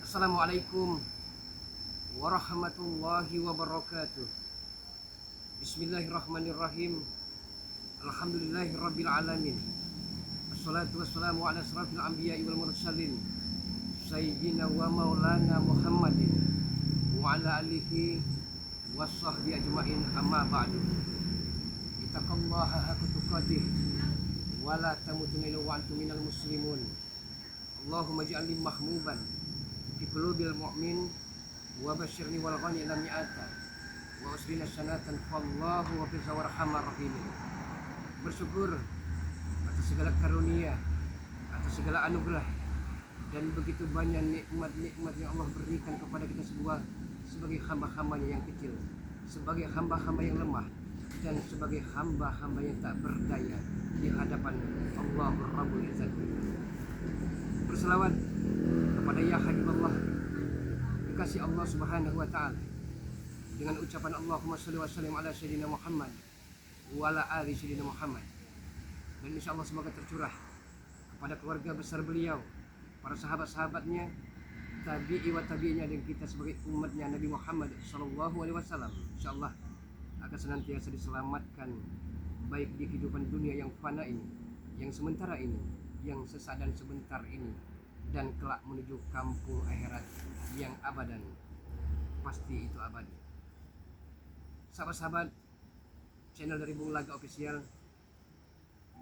Assalamualaikum warahmatullahi wabarakatuh. Bismillahirrahmanirrahim. Alhamdulillahirabbil alamin. Wassalatu wassalamu ala asrafil anbiya'i wal mursalin sayyidina wa maulana Muhammadin wa ala alihi washabbihi ajmain, amma ba'du. Ittaqullaha haqqa tuqatih wa la tamutunna illa wa antum minal muslimun. Allahumma ij'alni mahmuban fi qulubil mu'min wa basyirni wal ghani lam ya'ata wa usrina sanatan fallahu wa fil warhamar rahim. Bersyukur atas segala karunia, atas segala anugerah dan begitu banyak nikmat-nikmat yang Allah berikan kepada kita semua sebagai hamba-hambanya yang kecil, sebagai hamba-hamba yang lemah, dan sebagai hamba-hamba yang tak berdaya di hadapan Allah Rabbul Izzat. Berselawat kepada ya Habibullah, kekasih Allah Subhanahu wa taala, dengan ucapan Allahumma shalli wa sallim ala sayyidina Muhammad wa ala ali sayyidina Muhammad. Dan insyaallah semoga tercurah kepada keluarga besar beliau, para sahabat-sahabatnya, tabi'i wa tabi'inya, dan kita sebagai umatnya Nabi Muhammad sallallahu alaihi wasallam, insyaallah akan senantiasa diselamatkan baik di kehidupan dunia yang fana ini, yang sementara ini, yang sesaat dan sebentar ini, dan kelak menuju kampung akhirat yang abadan, pasti itu abadi. Sahabat-sahabat channel dari Bung Laga Official,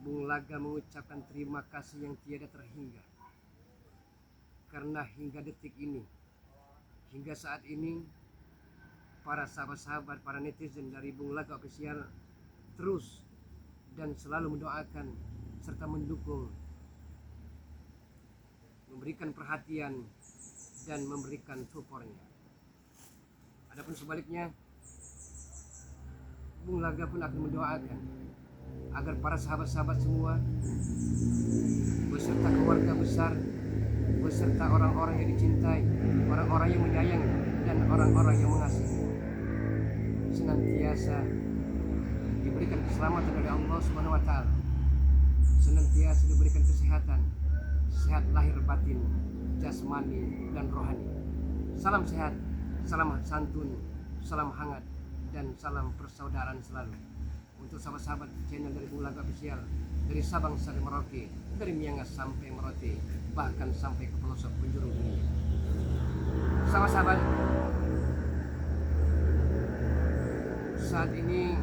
Bung Laga mengucapkan terima kasih yang tiada terhingga, karena hingga detik ini, hingga saat ini, para sahabat-sahabat, para netizen dari Bung Laga Official terus dan selalu mendoakan serta mendukung, memberikan perhatian dan memberikan supportnya. Adapun sebaliknya, Bung Laga pun akan mendoakan agar para sahabat-sahabat semua beserta keluarga besar, beserta orang-orang yang dicintai, orang-orang yang menyayangi, dan orang-orang yang mengasihi, senantiasa diberikan keselamatan dari Allah Subhanahu wa taala, senantiasa diberikan kesehatan, sehat lahir batin, jasmani dan rohani. Salam sehat, salam santun, salam hangat, dan salam persaudaraan selalu untuk sahabat-sahabat channel dari Bung Laga Official, dari Sabang sampai Merauke, dari Miangas sampai Merauke, bahkan sampai ke pelosok penjuru dunia. Sahabat-sahabat, saat ini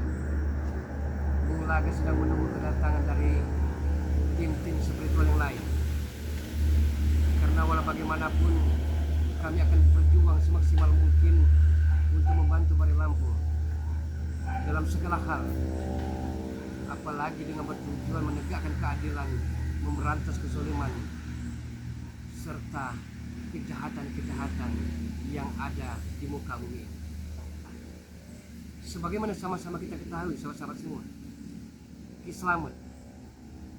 Bung Laga sedang menunggu kedatangan dari tim-tim spiritual yang lain, karena walau bagaimanapun kami akan berjuang semaksimal mungkin untuk membantu Bari Lampung dalam segala hal, apalagi dengan bertujuan menegakkan keadilan, memberantas kezaliman serta kejahatan-kejahatan yang ada di muka bumi. Sebagaimana sama-sama kita ketahui, sahabat-sahabat semua, Ki Slamet,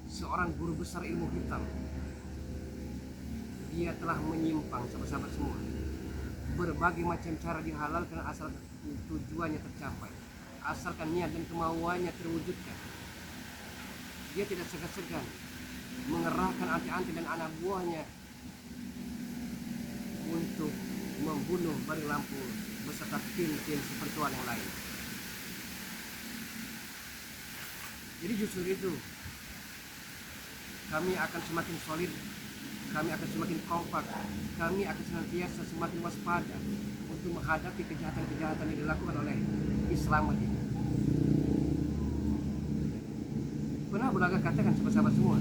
seorang guru besar ilmu hitam, dia telah menyimpang, sahabat-sahabat semua. Berbagai macam cara dihalalkan asal tujuannya tercapai, asalkan niat dan kemauannya terwujudkan. Dia tidak segan-segan mengerahkan anti-anti dan anak buahnya untuk membunuh Bari Lampung beserta tim-tim spiritual yang lain. Jadi justru itu, kami akan semakin solid, kami akan semakin kompak, kami akan senantiasa semakin waspada untuk menghadapi kejahatan-kejahatan yang dilakukan oleh Islam ini. Pernah Bung Laga katakan sahabat-sahabat semua,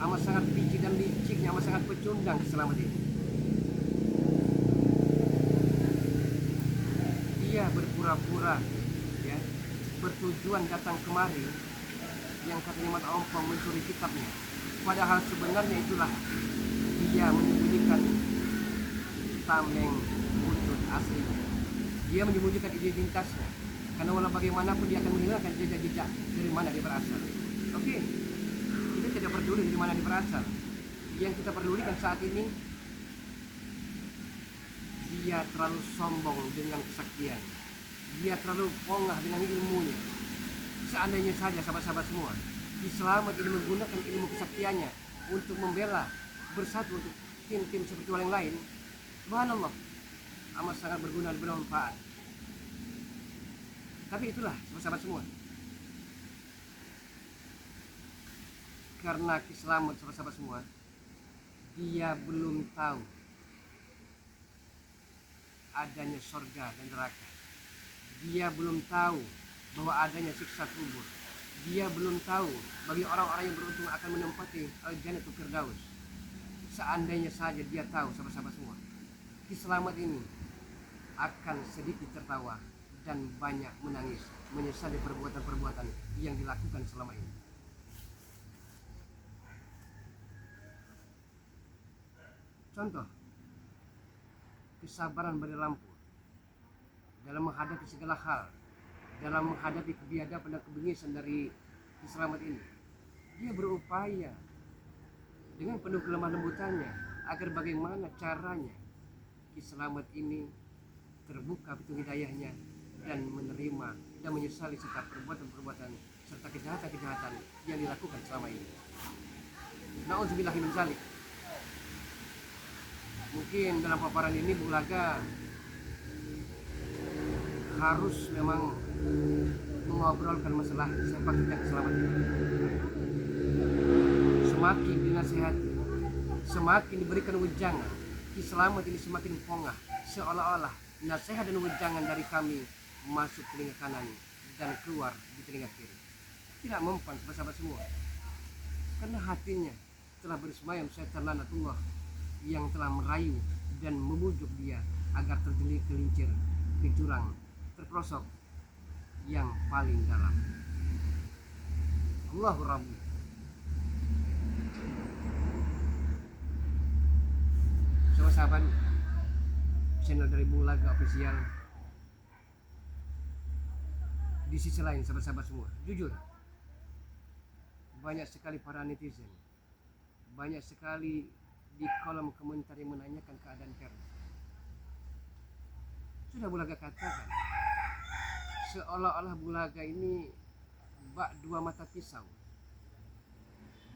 amat sangat licik dan liciknya, amat sangat pecundang Islam ini. Dia berpura-pura, ya, bertujuan datang kemari yang katanya mata ompong mencuri kitabnya, padahal sebenarnya itulah dia menyembunyikan tameng wujud aslinya. Dia menyembunyikan identitasnya, karena walau bagaimanapun dia akan menghilangkan jejak-jejak dari mana dia berasal. Oke, kita tidak peduli dari mana dia berasal. Yang kita pedulikan saat ini, dia terlalu sombong dengan kesaktian, dia terlalu pongah dengan ilmunya. Seandainya saja sahabat-sahabat semua, Islam ini menggunakan ilmu kesaktiannya untuk membela, bersatu untuk tim-tim spiritual yang lain, Subhanallah, amat sangat berguna dan bermanfaat. Tapi itulah sahabat-sahabat semua, karena Selamat sahabat-sahabat semua, dia belum tahu adanya surga dan neraka. Dia belum tahu bahwa adanya siksa kubur. Dia belum tahu bagi orang-orang yang beruntung akan menempati Al-Jannatul Firdaus. Seandainya saja dia tahu, sahabat-sahabat semua, Selamat ini akan sedikit tertawa dan banyak menangis, menyesali perbuatan-perbuatan yang dilakukan selama ini. Contoh, kesabaran Badar Lampung dalam menghadapi segala hal, dalam menghadapi kebiadaban dan kebengisan dari Selamat ini. Dia berupaya dengan penuh kelemah lembutannya agar bagaimana caranya Selamat ini terbuka pintu hidayahnya dan menerima dan menyesali setiap perbuatan-perbuatan serta kejahatan-kejahatan yang dilakukan selama ini. Na'udzubillahi min dzalik. Mungkin dalam paparan ini Bung Laga harus memang mengobrolkan masalah sepak terjang keselamatan. Semakin dinasihati, semakin diberikan wejangan, Selamat ini semakin pongah, seolah-olah nasihat dan wejangan dari kami masuk telinga kanan dan keluar di telinga kiri. Tidak mempan sahabat-sahabat semua, karena hatinya telah bersemayam setan laknatullah yang telah merayu dan memujuk dia agar tergelincir ke jurang terperosok yang paling dalam. Allahu Rabbi. Sahabat-sahabat channel dari Bung Laga Official, di sisi lain sahabat-sahabat semua, jujur banyak sekali para netizen, banyak sekali di kolom komentar yang menanyakan keadaan Ferdi. Sudah Bung Laga katakan, seolah-olah Bung Laga ini bak dua mata pisau.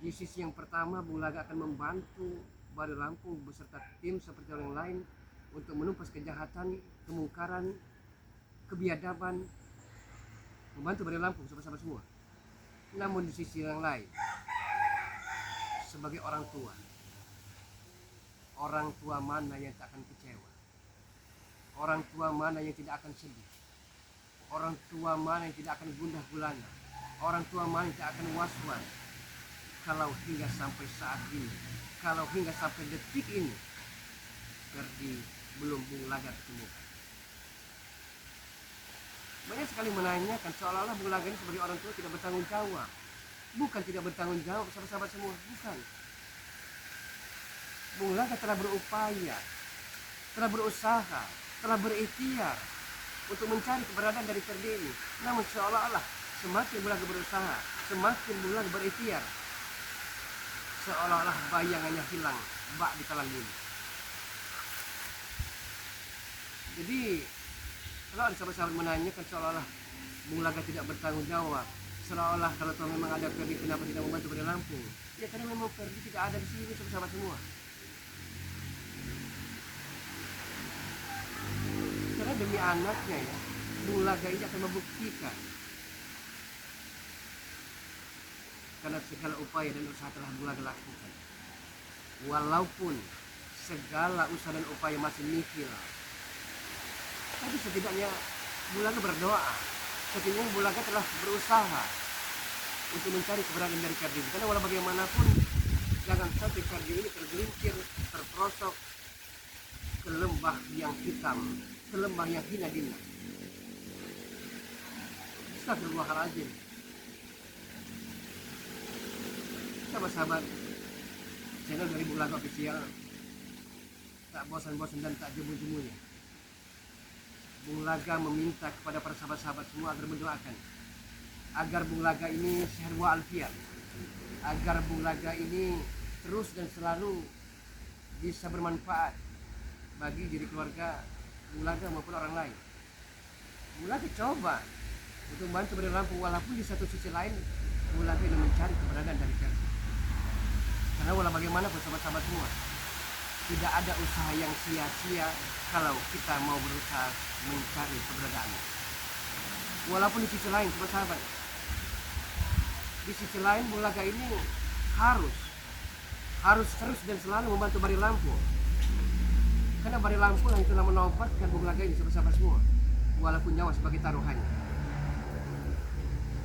Di sisi yang pertama Bung Laga akan membantu Badar Lampung beserta tim seperti orang lain untuk menumpas kejahatan, kemungkaran, kebiadaban, membantu Badar Lampung sahabat-sahabat semua. Namun di sisi yang lain, sebagai orang tua mana yang tak akan kecewa? Orang tua mana yang tidak akan sedih? Orang tua mana yang tidak akan gundah gulana? Orang tua mana yang tidak akan was-was? Kalau hingga sampai saat ini, kalau hingga sampai detik ini, Ferdi belum Bung Laga ketemukan. Banyak sekali menanyakan seolah-olah Bung Laga ini sebagai orang tua tidak bertanggung jawab. Bukan tidak bertanggung jawab sahabat-sahabat semua, bukan. Bung Laga telah berupaya, telah berusaha, telah berikhtiar untuk mencari keberadaan dari Ferdi ini. Namun seolah-olah semakin Bung Laga berusaha, semakin Bung Laga berikhtiar, seolah-olah bayangannya hilang bak di talang bumi. Jadi kalau ada sahabat-sahabat menanyakan seolah-olah Bung Laga tidak bertanggung jawab, seolah-olah kalau Tuhan memang ada Ferdi kenapa tidak membantu Badar Lampung? Ya karena memang Ferdi tidak ada di sini sahabat-sahabat semua. Karena demi anaknya ya, Bung Laga ini akan membuktikan. Karena segala upaya dan usaha telah Bung Laga lakukan. Walaupun segala usaha dan upaya masih nihil, tapi setidaknya Bung Laga berdoa, setidaknya Bung Laga telah berusaha untuk mencari keberadaan dari Ferdi. Karena walau bagaimanapun jangan sampai Ferdi ini tergelincir, terperosok ke lembah yang hitam, ke lembah yang hina dina. Astagfirullahaladzim. Sahabat-sahabat channel dari Bung Laga Official, tak bosan-bosan dan tak jemu-jemunya Bung Laga meminta kepada para sahabat-sahabat semua agar mendoakan agar Bung Laga ini sehat walafiat, agar Bung Laga ini terus dan selalu bisa bermanfaat bagi diri keluarga Bung Laga maupun orang lain. Bung Laga coba untuk membantu Badar Lampung, walaupun di satu sisi lain Bung Laga ini mencari keberadaan dari Ferdi. Karena walau bagaimanapun sahabat-sahabat semua, Tidak ada usaha yang sia-sia kalau kita mau berusaha mencari keberadaan. Walaupun di sisi lain, sahabat, di sisi lain Bulaga ini harus terus dan selalu membantu Bari Lampung. Karena Bari Lampung yang telah menobatkan Bulaga ini, sahabat-sahabat semua, walaupun nyawa sebagai taruhannya.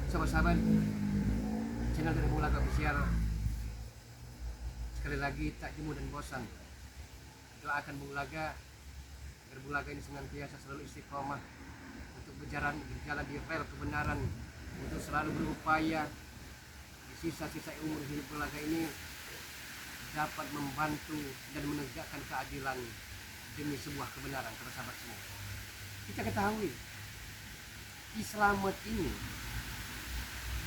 Sahabat-sahabat, channel dari Bulaga Official sekali lagi tak jemu dan bosan doakan Bulaga agar Bulaga ini senantiasa selalu istiqomah untuk berjalan di rel kebenaran, untuk selalu berupaya di sisa-sisa umur hidup Bulaga ini dapat membantu dan menegakkan keadilan demi sebuah kebenaran. Sahabat semua, kita ketahui Slamet ini,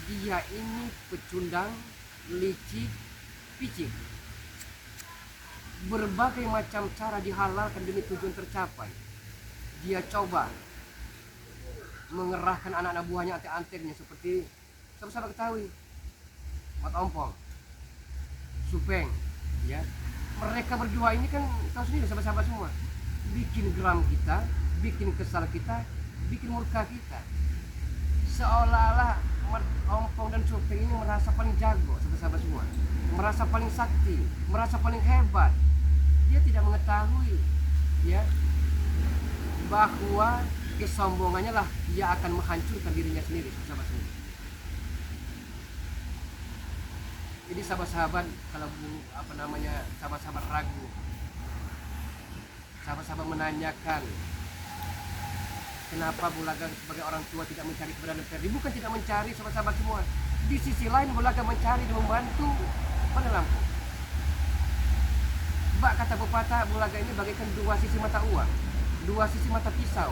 dia ini pecundang, licik, picik. Berbagai macam cara dihalalkan demi tujuan tercapai. Dia coba mengerahkan anak-anak buahnya, antek-anteknya, seperti sahabat-sahabat ketahui Mat Ompong, Supeng, ya. Mereka berdua ini kan tahu sendiri sahabat-sahabat semua, bikin geram kita, bikin kesal kita, bikin murka kita. Seolah-olah Mat Ompong dan Supeng ini merasa paling jago, sahabat-sahabat semua, merasa paling sakti, merasa paling hebat. Dia tidak mengetahui, ya, bahwa kesombongannya lah dia akan menghancurkan dirinya sendiri, sahabat semua. Jadi sahabat-sahabat, kalau sahabat-sahabat ragu, sahabat-sahabat menanyakan kenapa Bulaga sebagai orang tua tidak mencari keberadaan Ferdi, bukan tidak mencari, sahabat-sahabat semua. Di sisi lain Bulaga mencari dan membantu Bari Lampung. Bak kata pepatah, Bulaga ini bagaikan dua sisi mata uang, dua sisi mata pisau.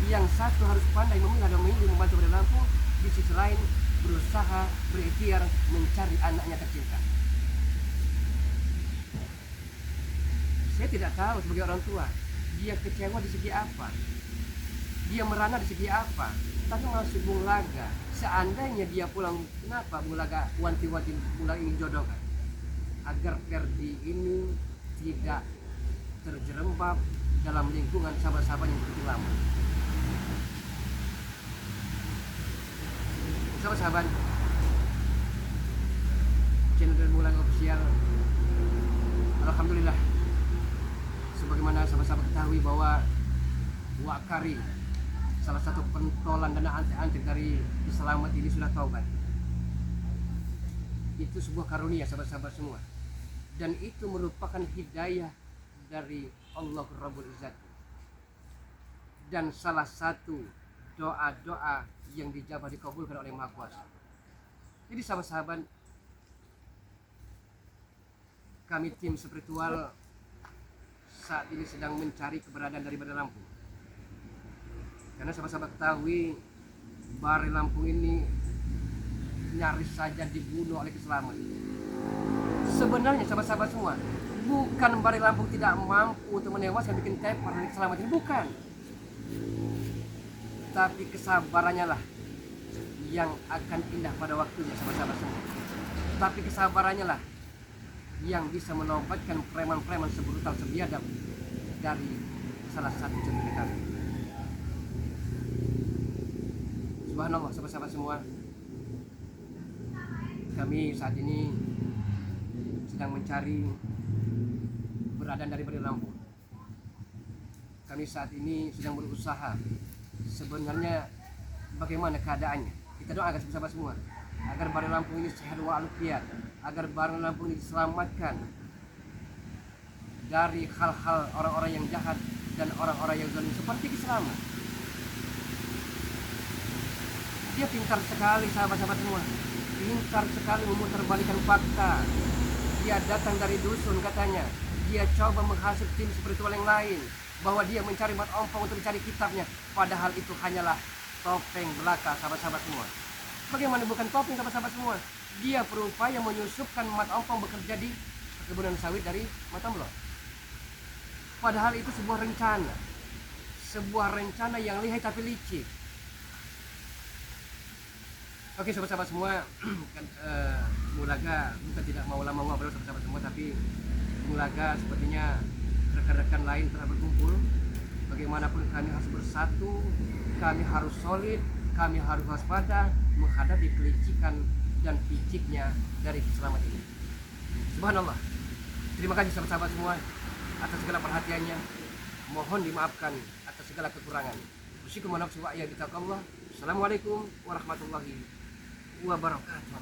Yang satu harus pandai memilah dan memilih membantu Bari Lampung, di sisi lain berusaha berikhtiar mencari anaknya tercinta. Saya tidak tahu sebagai orang tua dia kecewa di segi apa, dia merana di segi apa. Tapi maksud Bulaga, seandainya dia pulang, kenapa Bulaga wanti-wanti Bulaga ingin jodohkan agar Ferdi ini tidak terjerembab dalam lingkungan sahabat-sahabat yang begitu lama. Sahabat-sahabat, channel dari Bulaga Official, alhamdulillah, sebagaimana sahabat-sahabat ketahui bahwa Wak Kari, salah satu pentolan dana antek-antek dari Slamet ini, sudah taubat. Itu sebuah karunia, sahabat-sahabat semua, dan itu merupakan hidayah dari Allah Rabbul Izzat, dan salah satu doa-doa yang dijabah dikabulkan oleh Maha Kuasa. Jadi sahabat-sahabat, kami tim spiritual saat ini sedang mencari keberadaan dari Bari Lampung. Karena sahabat-sahabat ketahui Bari Lampung ini nyaris saja dibunuh oleh Slamet. Sebenarnya sahabat-sahabat semua, bukan Bari Lampung tidak mampu untuk menewaskan, bikin tepar dari Slamet ini, bukan. Tapi kesabarannya lah yang akan indah pada waktunya, sahabat-sahabat semua. Tapi kesabarannya lah yang bisa menobatkan preman-preman sebrutal sebiadab dari salah satu contoh kami. Subhanallah, sahabat-sahabat semua, kami saat ini sedang mencari keberadaan dari Bari Lampung. Kami saat ini sedang berusaha sebenarnya bagaimana keadaannya. Kita doakan sahabat semua agar Bari Lampung ini sehat walafiat, agar Bari Lampung ini diselamatkan dari hal-hal orang-orang yang jahat dan orang-orang yang zalim seperti Slamet. Dia pintar sekali, sahabat-sahabat semua, pintar sekali memutarbalikkan fakta. Dia datang dari dusun katanya, dia coba menghasut tim spiritual yang lain bahwa dia mencari Mat Ompong untuk mencari kitabnya, padahal itu hanyalah topeng belaka, sahabat-sahabat semua. Bagaimana bukan topeng, sahabat-sahabat semua? Dia berupaya menyusupkan Mat Ompong bekerja di perkebunan sawit dari Matamblok. Padahal itu sebuah rencana yang lihai tapi licik. Oke sahabat-sahabat semua, Bulaga bukan tidak mau lama ngobrol sahabat-sahabat semua, tapi Bulaga sepertinya rekan-rekan lain telah berkumpul. Bagaimanapun kami harus bersatu, kami harus solid, kami harus waspada menghadapi kelicikan dan piciknya dari selamat ini. Subhanallah. Terima kasih sahabat-sahabat semua atas segala perhatiannya. Mohon dimaafkan atas segala kekurangan. Assalamualaikum warahmatullahi wabarakatuh.